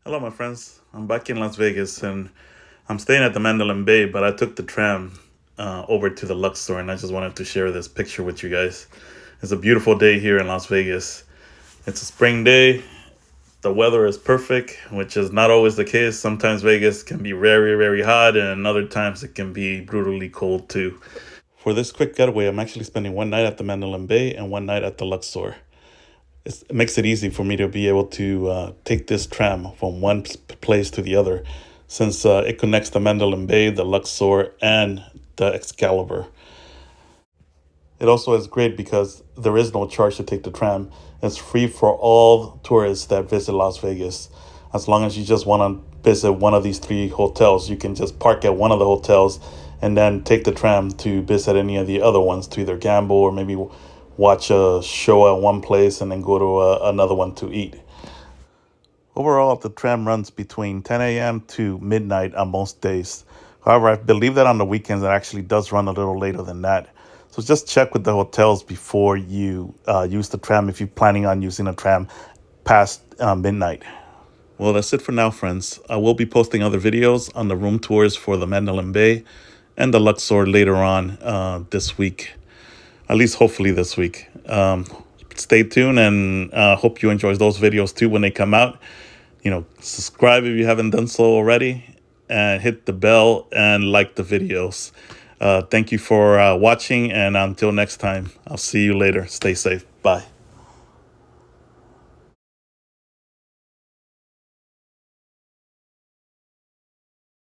Hello, my friends. I'm back in Las Vegas and I'm staying at the Mandalay Bay, but I took the tram over to the Luxor and I just wanted to share this picture with you guys. It's a beautiful day here in Las Vegas. It's a spring day. The weather is perfect, which is not always the case. Sometimes Vegas can be very, very hot, and other times it can be brutally cold too. For this quick getaway, I'm actually spending one night at the Mandalay Bay and one night at the Luxor. It makes it easy for me to be able to take this tram from one place to the other, since it connects the Mandalay Bay, the Luxor, and the Excalibur. It also is great because there is no charge to take the tram. It's free for all tourists that visit Las Vegas. As long as you just want to visit one of these three hotels, you can just park at one of the hotels and then take the tram to visit any of the other ones to either gamble or maybe watch a show at one place and then go to another one to eat. Overall, the tram runs between 10 a.m. to midnight on most days. However, I believe that on the weekends it actually does run a little later than that. So just check with the hotels before you use the tram if you're planning on using a tram past midnight. Well, that's it for now, friends. I will be posting other videos on the room tours for the Mandalay Bay and the Luxor later on this week. At least hopefully this week. Stay tuned and hope you enjoy those videos too when they come out. Subscribe if you haven't done so already, and hit the bell and like the videos. Thank you for watching, and until next time, I'll see you later. Stay safe. Bye.